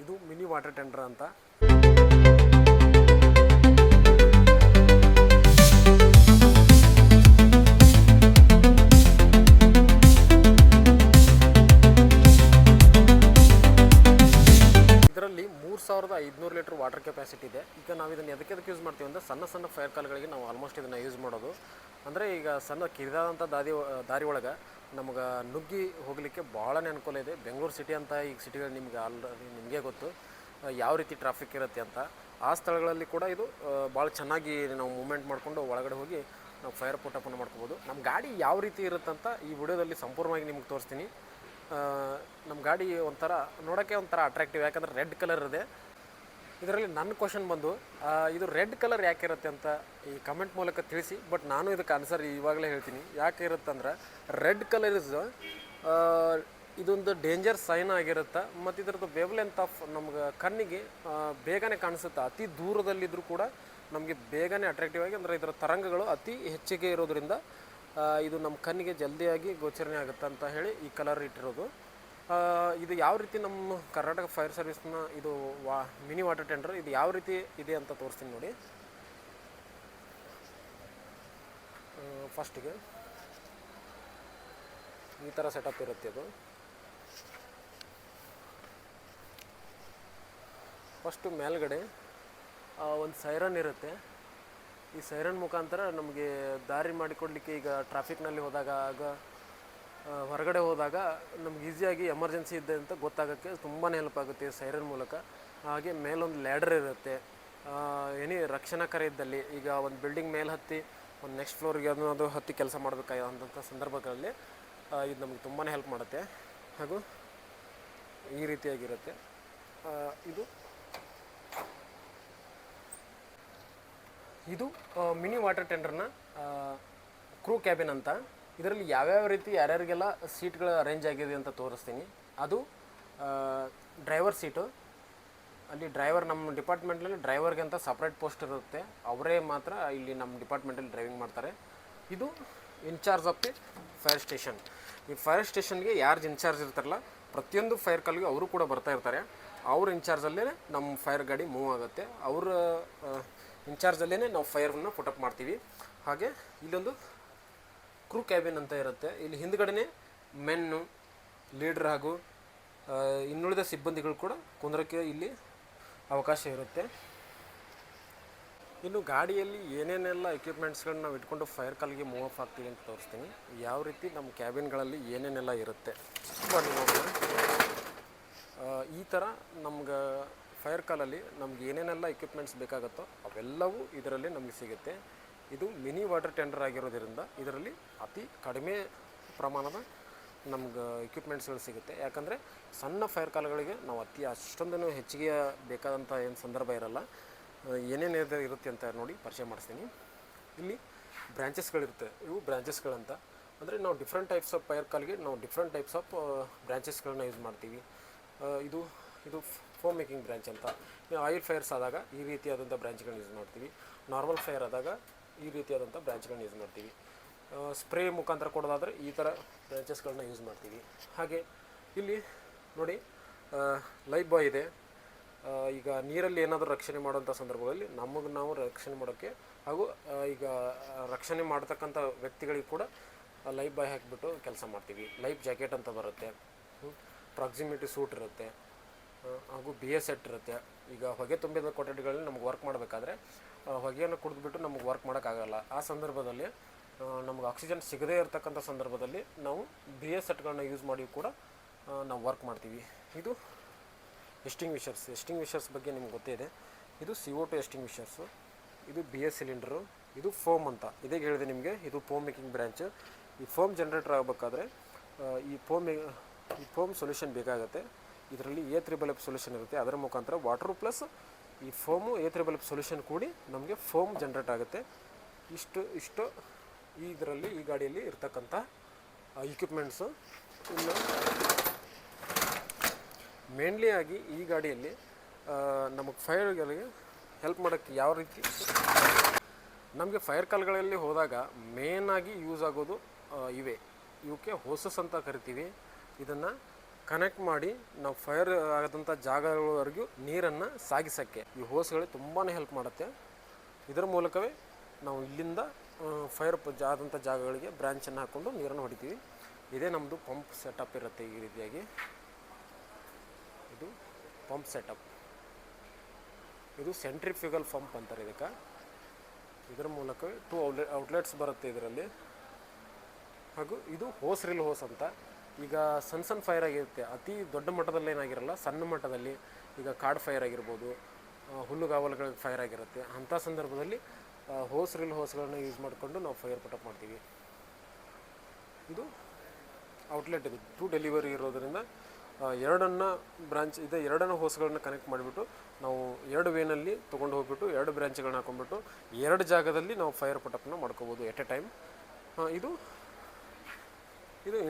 ಇದು mini water tender ಅಂತ. ಇದರಲ್ಲಿ 3500 ಲೀಟರ್ ವಾಟರ್ ಕೆಪಾಸಿಟಿ ಇದೆ. ಈಗ ನಾವು ಇದನ್ನು ಎದಕ್ಕೆ ಯೂಸ್ ಮಾಡ್ತೀವಿ ಅಂದರೆ ಸಣ್ಣ ಸಣ್ಣ ಫೈರ್ ಕಾಲ್ಗಳಿಗೆ ನಾವು ಆಲ್ಮೋಸ್ಟ್ ಇದನ್ನು ಯೂಸ್ ಮಾಡೋದು. ಅಂದರೆ ಈಗ ಸಣ್ಣ ಕಿರಿದಾದಂಥ ದಾರಿ ಒಳಗೆ ನಮ್ಗೆ ನುಗ್ಗಿ ಹೋಗಲಿಕ್ಕೆ ಭಾಳನೇ ಅನುಕೂಲ ಇದೆ. ಬೆಂಗಳೂರು ಸಿಟಿ ಅಂತ ಈಗ ಸಿಟಿಗಳು ನಿಮಗೆ ಗೊತ್ತು ಯಾವ ರೀತಿ ಟ್ರಾಫಿಕ್ ಇರುತ್ತೆ ಅಂತ. ಆ ಸ್ಥಳಗಳಲ್ಲಿ ಕೂಡ ಇದು ಭಾಳ ಚೆನ್ನಾಗಿ ನಾವು ಮೂವ್ಮೆಂಟ್ ಮಾಡಿಕೊಂಡು ಒಳಗಡೆ ಹೋಗಿ ನಾವು ಫೈರ್ ಪುಟಪ್ಪನ್ನು ಮಾಡ್ಕೋಬೋದು. ನಮ್ಮ ಗಾಡಿ ಯಾವ ರೀತಿ ಇರುತ್ತಂತ ಈ ವಿಡಿಯೋದಲ್ಲಿ ಸಂಪೂರ್ಣವಾಗಿ ನಿಮ್ಗೆ ತೋರಿಸ್ತೀನಿ. ನಮ್ಮ ಗಾಡಿ ನೋಡೋಕ್ಕೆ ಒಂಥರ ಅಟ್ರಾಕ್ಟಿವ್, ಯಾಕಂದರೆ ರೆಡ್ ಕಲರ್ ಇದೆ. ಇದರಲ್ಲಿ ನನ್ನ ಕ್ವಶನ್ ಬಂದು ಇದು ರೆಡ್ ಕಲರ್ ಯಾಕೆ ಇರುತ್ತೆ ಅಂತ ಈ ಕಮೆಂಟ್ ಮೂಲಕ ತಿಳಿಸಿ. ಬಟ್ ನಾನು ಇದಕ್ಕೆ ಆನ್ಸರ್ ಇವಾಗಲೇ ಹೇಳ್ತೀನಿ. ಯಾಕೆ ಇರುತ್ತಂದ್ರೆ ರೆಡ್ ಕಲರ್ ಇದೊಂದು ಡೇಂಜರ್ ಸೈನ್ ಆಗಿರುತ್ತೆ. ಮತ್ತು ಇದರದ್ದು ವೇವ್ ಲೆಂತ್ ಆಫ್ ನಮ್ಗೆ ಕಣ್ಣಿಗೆ ಬೇಗನೆ ಕಾಣಿಸುತ್ತೆ. ಅತಿ ದೂರದಲ್ಲಿದ್ದರೂ ಕೂಡ ನಮಗೆ ಬೇಗನೆ ಅಟ್ರಾಕ್ಟಿವ್ ಆಗಿ, ಅಂದರೆ ಇದರ ತರಂಗಗಳು ಅತಿ ಹೆಚ್ಚಿಗೆ ಇರೋದ್ರಿಂದ ಇದು ನಮ್ಮ ಕಣ್ಣಿಗೆ ಜಲ್ದಿಯಾಗಿ ಗೋಚರಣೆ ಆಗುತ್ತೆ ಅಂತ ಹೇಳಿ ಈ ಕಲರ್ ಇಟ್ಟಿರೋದು. ಇದು ಯಾವ ರೀತಿ ನಮ್ಮ ಕರ್ನಾಟಕ ಫೈರ್ ಸರ್ವಿಸ್ನ ಇದು ಮಿನಿ ವಾಟರ್ ಟೆಂಡರ್ ಇದು ಯಾವ ರೀತಿ ಇದೆ ಅಂತ ತೋರಿಸ್ತೀನಿ ನೋಡಿ. ಫಸ್ಟಿಗೆ ಈ ಥರ ಸೆಟಪ್ ಇರುತ್ತೆ. ಇದು ಫಸ್ಟು ಮೇಲ್ಗಡೆ ಒಂದು ಸೈರನ್ ಇರುತ್ತೆ. ಈ ಸೈರನ್ ಮುಖಾಂತರ ನಮಗೆ ದಾರಿ ಮಾಡಿಕೊಡ್ಲಿಕ್ಕೆ, ಈಗ ಟ್ರಾಫಿಕ್ನಲ್ಲಿ ಹೋದಾಗ ಹೊರಗಡೆ ಹೋದಾಗ ನಮ್ಗೆ ಈಸಿಯಾಗಿ ಎಮರ್ಜೆನ್ಸಿ ಇದೆ ಅಂತ ಗೊತ್ತಾಗೋಕ್ಕೆ ತುಂಬಾ ಹೆಲ್ಪ್ ಆಗುತ್ತೆ ಸೈರನ್ ಮೂಲಕ. ಹಾಗೆ ಮೇಲೊಂದು ಲ್ಯಾಡರ್ ಇರುತ್ತೆ. ರಕ್ಷಣಾ ಕಾರ್ಯ ಇದ್ದಲ್ಲಿ, ಈಗ ಒಂದು ಬಿಲ್ಡಿಂಗ್ ಮೇಲೆ ಹತ್ತಿ ಒಂದು ನೆಕ್ಸ್ಟ್ ಫ್ಲೋರಿಗೆ ಅದು ಹತ್ತಿ ಕೆಲಸ ಮಾಡಬೇಕಾದಂಥ ಸಂದರ್ಭಗಳಲ್ಲಿ ಇದು ನಮಗೆ ತುಂಬಾ ಹೆಲ್ಪ್ ಮಾಡುತ್ತೆ. ಹಾಗೂ ಈ ರೀತಿಯಾಗಿರುತ್ತೆ. ಇದು ಮಿನಿ ವಾಟರ್ ಟೆಂಡರ್ನ ಕ್ರೂ ಕ್ಯಾಬಿನ್ ಅಂತ. ಇದರಲ್ಲಿ ಯಾವ್ಯಾವ ರೀತಿ ಯಾರ್ಯಾರಿಗೆಲ್ಲ ಸೀಟ್ಗಳು ಅರೇಂಜ್ ಆಗಿದೆ ಅಂತ ತೋರಿಸ್ತೀನಿ. ಅದು ಡ್ರೈವರ್ ಸೀಟು. ಅಲ್ಲಿ ಡ್ರೈವರ್, ನಮ್ಮ ಡಿಪಾರ್ಟ್ಮೆಂಟಲ್ಲಿ ಡ್ರೈವರ್ಗೆ ಅಂತ ಸಪ್ರೇಟ್ ಪೋಸ್ಟ್ ಇರುತ್ತೆ. ಅವರೇ ಮಾತ್ರ ಇಲ್ಲಿ ನಮ್ಮ ಡಿಪಾರ್ಟ್ಮೆಂಟಲ್ಲಿ ಡ್ರೈವಿಂಗ್ ಮಾಡ್ತಾರೆ. ಇದು in charge of the fire station. ಈ ಫೈರ್ ಸ್ಟೇಷನ್ಗೆ ಯಾರು ಇನ್ಚಾರ್ಜ್ ಇರ್ತಾರಲ್ಲ, ಪ್ರತಿಯೊಂದು ಫೈರ್ ಕಾಲ್ಗೆ ಅವರು ಕೂಡ ಬರ್ತಾ ಇರ್ತಾರೆ. ಅವ್ರ ಇನ್ಚಾರ್ಜಲ್ಲೇ ನಮ್ಮ ಫೈರ್ ಗಾಡಿ ಮೂವ್ ಆಗುತ್ತೆ. ಅವರ ಇನ್ಚಾರ್ಜಲ್ಲೇ ನಾವು ಫೈರ್ನ ಪುಟಪ್ ಮಾಡ್ತೀವಿ. ಹಾಗೆ ಇಲ್ಲೊಂದು ಕ್ರೂ ಕ್ಯಾಬಿನ್ ಅಂತ ಇರುತ್ತೆ. ಇಲ್ಲಿ ಹಿಂದ್ಗಡೆ ಮೆನ್ನು, ಲೀಡ್ರ್ ಹಾಗೂ ಇನ್ನುಳಿದ ಸಿಬ್ಬಂದಿಗಳು ಕೂಡ ಕುಂದ್ರಕ್ಕೆ ಇಲ್ಲಿ ಅವಕಾಶ ಇರುತ್ತೆ. ಇನ್ನು ಗಾಡಿಯಲ್ಲಿ ಏನೇನೆಲ್ಲ ಎಕ್ವಿಪ್ಮೆಂಟ್ಸ್ಗಳನ್ನ ನಾವು ಇಟ್ಕೊಂಡು ಫೈರ್ ಕಾಲ್ಗೆ ಮೂವ್ ಆಫ್ ಆಗ್ತೀವಿ ಅಂತ ತೋರಿಸ್ತೀನಿ. ಯಾವ ರೀತಿ ನಮ್ಮ ಕ್ಯಾಬಿನ್ಗಳಲ್ಲಿ ಏನೇನೆಲ್ಲ ಇರುತ್ತೆ ಬನ್ನಿ ನೋಡೋಣ. ಈ ಥರ ನಮ್ಗೆ ಫೈರ್ ಕಾಲಲ್ಲಿ ನಮ್ಗೆ ಏನೇನೆಲ್ಲ ಎಕ್ವಿಪ್ಮೆಂಟ್ಸ್ ಬೇಕಾಗುತ್ತೋ ಅವೆಲ್ಲವೂ ಇದರಲ್ಲಿ ನಮಗೆ ಸಿಗುತ್ತೆ. ಇದು ಮಿನಿ ವಾಟರ್ ಟೆಂಡರ್ ಆಗಿರೋದ್ರಿಂದ ಇದರಲ್ಲಿ ಅತಿ ಕಡಿಮೆ ಪ್ರಮಾಣದ ನಮ್ಗೆ ಎಕ್ವಿಪ್ಮೆಂಟ್ಸ್ಗಳು ಸಿಗುತ್ತೆ. ಯಾಕಂದರೆ ಸಣ್ಣ ಫೈರ್ ಕಾಲ್ಗಳಿಗೆ ನಾವು ಅಷ್ಟೊಂದೂ ಹೆಚ್ಚಿಗೆ ಬೇಕಾದಂಥ ಏನು ಸಂದರ್ಭ ಇರಲ್ಲ. ಏನೇನು ಇರುತ್ತೆ ಅಂತ ನೋಡಿ ಪರಿಚಯ ಮಾಡಿಸ್ತೀನಿ. ಇಲ್ಲಿ ಬ್ರ್ಯಾಂಚಸ್ಗಳಿರುತ್ತೆ. ಇವು ಬ್ರ್ಯಾಂಚಸ್ಗಳಂತ ಅಂದರೆ ನಾವು ಡಿಫ್ರೆಂಟ್ ಟೈಪ್ಸ್ ಆಫ್ ಫೈರ್ ಕಾಲ್ಗೆ ನಾವು ಡಿಫ್ರೆಂಟ್ ಟೈಪ್ಸ್ ಆಫ್ ಬ್ರ್ಯಾಂಚಸ್ಗಳನ್ನ ಯೂಸ್ ಮಾಡ್ತೀವಿ. ಇದು ಫೋಮ್ ಮೇಕಿಂಗ್ ಬ್ರ್ಯಾಂಚ್ ಅಂತ. ಆಯಿಲ್ ಫೈರ್ಸ್ ಆದಾಗ ಈ ರೀತಿಯಾದಂಥ ಬ್ರ್ಯಾಂಚ್ಗಳನ್ನ ಯೂಸ್ ಮಾಡ್ತೀವಿ. ನಾರ್ಮಲ್ ಫೈರ್ ಆದಾಗ ಈ ರೀತಿಯಾದಂಥ ಬ್ರ್ಯಾಂಚ್ಗಳನ್ನ ಯೂಸ್ ಮಾಡ್ತೀವಿ. ಸ್ಪ್ರೇ ಮುಖಾಂತರ ಕೊಡೋದಾದರೆ ಈ ಥರ ಬ್ರ್ಯಾಂಚಸ್ಗಳನ್ನ ಯೂಸ್ ಮಾಡ್ತೀವಿ. ಹಾಗೆ ಇಲ್ಲಿ ನೋಡಿ ಲೈಫ್ ಬಾಯ್ ಇದೆ. ಈಗ ನೀರಲ್ಲಿ ಏನಾದರೂ ರಕ್ಷಣೆ ಮಾಡೋಂಥ ಸಂದರ್ಭದಲ್ಲಿ ನಾವು ರಕ್ಷಣೆ ಮಾಡೋಕ್ಕೆ, ಹಾಗೂ ಈಗ ರಕ್ಷಣೆ ಮಾಡ್ತಕ್ಕಂಥ ವ್ಯಕ್ತಿಗಳಿಗೆ ಕೂಡ ಲೈಫ್ ಬಾಯ್ ಹಾಕಿಬಿಟ್ಟು ಕೆಲಸ ಮಾಡ್ತೀವಿ. ಲೈಫ್ ಜಾಕೆಟ್ ಅಂತ ಬರುತ್ತೆ, ಪ್ರಾಕ್ಸಿಮಿಟಿ ಸೂಟ್ ಇರುತ್ತೆ, ಹಾಗೂ BA ಸೆಟ್ ಇರುತ್ತೆ. ಈಗ ಹೊಗೆ ತುಂಬಿದ ಕೊಠಡಿಗಳಲ್ಲಿ ನಮ್ಗೆ ವರ್ಕ್ ಮಾಡಬೇಕಾದ್ರೆ ಹೊಗೆಯನ್ನು ಕುಡಿದ್ಬಿಟ್ಟು ನಮಗೆ ವರ್ಕ್ ಮಾಡೋಕ್ಕಾಗಲ್ಲ. ಆ ಸಂದರ್ಭದಲ್ಲಿ ನಮ್ಗೆ ಆಕ್ಸಿಜನ್ ಸಿಗದೇ ಇರತಕ್ಕಂಥ ಸಂದರ್ಭದಲ್ಲಿ ನಾವು BA ಸೆಟ್ಗಳನ್ನ ಯೂಸ್ ಮಾಡಿ ಕೂಡ ನಾವು ವರ್ಕ್ ಮಾಡ್ತೀವಿ. ಇದು ಎಸ್ಟಿಂಗ್ವಿಷರ್ಸ್ ಬಗ್ಗೆ ನಿಮ್ಗೆ ಗೊತ್ತೇ ಇದೆ. ಇದು CO2 ಎಸ್ಟಿಂಗ್ವಿಷರ್ಸು. ಇದು BA ಸಿಲಿಂಡರು. ಇದು ಫೋಮ್ ಅಂತ ಇದೇ ಹೇಳಿದೆ ನಿಮಗೆ. ಇದು ಫೋಮ್ ಮೇಕಿಂಗ್ ಬ್ರ್ಯಾಂಚ್. ಈ ಫೋಮ್ ಜನ್ರೇಟರ್ ಆಗಬೇಕಾದ್ರೆ ಈ ಫೋಮ್ ಸೊಲ್ಯೂಷನ್ ಬೇಕಾಗುತ್ತೆ. ಇದರಲ್ಲಿ A3F ಸೊಲ್ಯೂಷನ್ ಇರುತ್ತೆ. ಅದರ ಮುಖಾಂತರ ವಾಟರ್ ಪ್ಲಸ್ ಈ ಫೋಮು A3F ಸೊಲ್ಯೂಷನ್ ಕೂಡಿ ನಮಗೆ ಫೋಮ್ ಜನ್ರೇಟ್ ಆಗುತ್ತೆ. ಇಷ್ಟು ಇದರಲ್ಲಿ ಈ ಗಾಡಿಯಲ್ಲಿ ಇರ್ತಕ್ಕಂಥ ಇಕ್ವಿಪ್ಮೆಂಟ್ಸು. ಇನ್ನು ಮೇನ್ಲಿ ಆಗಿ ಈ ಗಾಡಿಯಲ್ಲಿ ನಮಗೆ ಫೈರ್ಗಳಿಗೆ ಹೆಲ್ಪ್ ಮಾಡೋಕ್ಕೆ ಯಾವ ರೀತಿ ನಮಗೆ ಫೈರ್ ಕಾಲ್ಗಳಲ್ಲಿ ಹೋದಾಗ ಮೇನಾಗಿ ಯೂಸ್ ಆಗೋದು ಇವಕ್ಕೆ ಹೋಸಸ್ ಅಂತ ಕರಿತೀವಿ. ಇದನ್ನು ಕನೆಕ್ಟ್ ಮಾಡಿ ನಾವು ಫೈರ್ ಆದಂಥ ಜಾಗಗಳವರೆಗೂ ನೀರನ್ನು ಸಾಗಿಸೋಕ್ಕೆ ಈ ಹೋಸ್ಗಳು ತುಂಬಾ ಹೆಲ್ಪ್ ಮಾಡುತ್ತೆ. ಇದರ ಮೂಲಕವೇ ನಾವು ಇಲ್ಲಿಂದ ಫೈರ್ ಆದಂಥ ಜಾಗಗಳಿಗೆ ಬ್ರ್ಯಾಂಚನ್ನು ಹಾಕ್ಕೊಂಡು ನೀರನ್ನು ಹೊಡಿತೀವಿ. ಇದೇ ನಮ್ಮದು ಪಂಪ್ ಸೆಟಪ್ ಇರುತ್ತೆ. ಈ ರೀತಿಯಾಗಿ ಇದು ಪಂಪ್ ಸೆಟಪ್. ಇದು ಸೆಂಟ್ರಿಫ್ಯೂಗಲ್ ಪಂಪ್ ಅಂತಾರೆ ಇದಕ್ಕೆ. ಇದರ ಮೂಲಕವೇ 2 ಔಟ್ಲೆಟ್ಸ್ ಬರುತ್ತೆ ಇದರಲ್ಲಿ. ಹಾಗೂ ಇದು ಹೋಸ್ ರಿಲ್ ಹೋಸ್ ಅಂತ. ಈಗ ಸಣ್ಣ ಫೈರ್ ಆಗಿರುತ್ತೆ, ಅತಿ ದೊಡ್ಡ ಮಟ್ಟದಲ್ಲಿ ಏನಾಗಿರಲ್ಲ, ಸಣ್ಣ ಮಟ್ಟದಲ್ಲಿ ಈಗ ಕಾಡು ಫೈರ್ ಆಗಿರ್ಬೋದು, ಹುಲ್ಲುಗಾವಲುಗಳಿಗೆ ಫೈರ್ ಆಗಿರುತ್ತೆ. ಅಂಥ ಸಂದರ್ಭದಲ್ಲಿ ಹೋಸ್ ರಿಲ್ ಹೋಸ್ಗಳನ್ನ ಯೂಸ್ ಮಾಡಿಕೊಂಡು ನಾವು ಫೈರ್ ಪುಟಪ್ ಮಾಡ್ತೀವಿ. ಇದು ಔಟ್ಲೆಟ್. ಇದು 2 ಡೆಲಿವರಿ ಇರೋದರಿಂದ ಎರಡನ್ನು ಹೋಸ್ಗಳನ್ನ ಕನೆಕ್ಟ್ ಮಾಡಿಬಿಟ್ಟು ನಾವು 2 ವೇನಲ್ಲಿ ತೊಗೊಂಡು ಹೋಗ್ಬಿಟ್ಟು 2 ಬ್ರಾಂಚ್ಗಳನ್ನ ಹಾಕೊಂಡ್ಬಿಟ್ಟು 2 ಜಾಗದಲ್ಲಿ ನಾವು ಫೈರ್ ಪುಟಪ್ನ ಮಾಡ್ಕೋಬೋದು ಎಟ್ ಎ ಟೈಮ್. ಇದು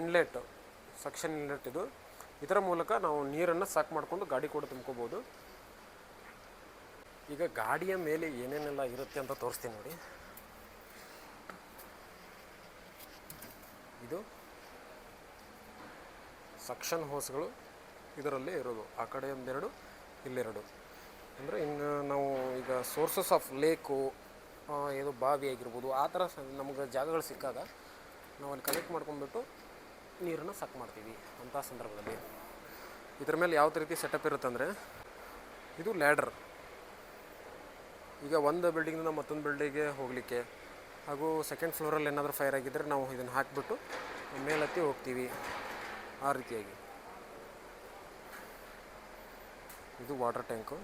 ಇನ್ಲೆಟ್, ಸಕ್ಷನ್ ಇನ್ಲೆಟ್. ಇದರ ಮೂಲಕ ನಾವು ನೀರನ್ನು ಸಾಕ್ ಮಾಡಿಕೊಂಡು ಗಾಡಿ ಕೂಡ ತುಂಬ್ಕೋಬೋದು. ಈಗ ಗಾಡಿಯ ಮೇಲೆ ಏನೇನೆಲ್ಲ ಇರುತ್ತೆ ಅಂತ ತೋರಿಸ್ತೀನಿ ನೋಡಿ. ಇದು ಸಕ್ಷನ್ ಹೋಸ್ಗಳು ಇದರಲ್ಲೇ ಇರೋದು. ಆ ಕಡೆ ಒಂದೆರಡು, ಇಲ್ಲೆರಡು. ಅಂದರೆ ಇನ್ನು ನಾವು ಈಗ ಸೋರ್ಸಸ್ ಆಫ್ ಲೇಕು, ಏನು ಬಾವಿ ಆಗಿರ್ಬೋದು, ಆ ಥರ ನಮ್ಗೆ ಜಾಗಗಳು ಸಿಕ್ಕಾಗ ನಾವು ಅಲ್ಲಿ ಕನೆಕ್ಟ್ ಮಾಡ್ಕೊಂಡ್ಬಿಟ್ಟು ನೀರನ್ನು ಸಾಕ್ ಮಾಡ್ತೀವಿ. ಅಂಥ ಸಂದರ್ಭದಲ್ಲಿ ಇದ್ರ ಮೇಲೆ ಯಾವ ರೀತಿ ಸೆಟಪ್ ಇರುತ್ತೆ ಅಂದರೆ, ಇದು ಲ್ಯಾಡರ್. ಈಗ ಒಂದು ಬಿಲ್ಡಿಂಗಿಂದ ಮತ್ತೊಂದು ಬಿಲ್ಡಿಂಗ್ಗೆ ಹೋಗಲಿಕ್ಕೆ, ಹಾಗೂ ಸೆಕೆಂಡ್ ಫ್ಲೋರಲ್ಲಿ ಏನಾದರೂ ಫೈರ್ ಆಗಿದ್ದರೆ ನಾವು ಇದನ್ನು ಹಾಕಿಬಿಟ್ಟು ಮೇಲತ್ತಿ ಹೋಗ್ತೀವಿ. ಆ ರೀತಿಯಾಗಿ ಇದು ವಾಟರ್ ಟ್ಯಾಂಕು.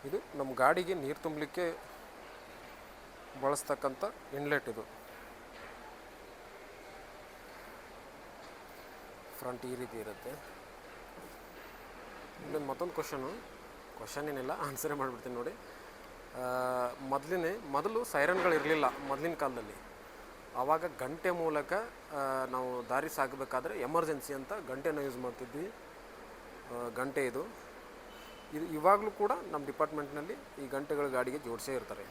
ಇದು ನಮ್ಮ ಗಾಡಿಗೆ ನೀರು ತುಂಬಲಿಕ್ಕೆ ಬಳಸ್ತಕ್ಕಂಥ ಇನ್ಲೆಟ್. ಇದು ಫ್ರಂಟ್ ಈ ರೀತಿ ಇರುತ್ತೆ. ಇಲ್ಲೊಂದು ಮತ್ತೊಂದು ಕ್ವಶನ್ ಏನಿಲ್ಲ, ಆನ್ಸರೇ ಮಾಡಿಬಿಡ್ತೀನಿ ನೋಡಿ. ಮೊದಲು ಸೈರನ್ಗಳು ಇರಲಿಲ್ಲ ಮೊದಲಿನ ಕಾಲದಲ್ಲಿ. ಆವಾಗ ಗಂಟೆ ಮೂಲಕ ನಾವು ದಾರಿ ಸಾಗಬೇಕಾದ್ರೆ ಎಮರ್ಜೆನ್ಸಿ ಅಂತ ಗಂಟೆನ ಯೂಸ್ ಮಾಡ್ತಿದ್ವಿ. ಗಂಟೆ ಇದು ಇವಾಗಲೂ ಕೂಡ ನಮ್ಮ ಡಿಪಾರ್ಟ್ಮೆಂಟ್ನಲ್ಲಿ ಈ ಗಂಟೆಗಳು ಗಾಡಿಗೆ ಜೋಡಿಸೇ ಇರ್ತಾರೆ.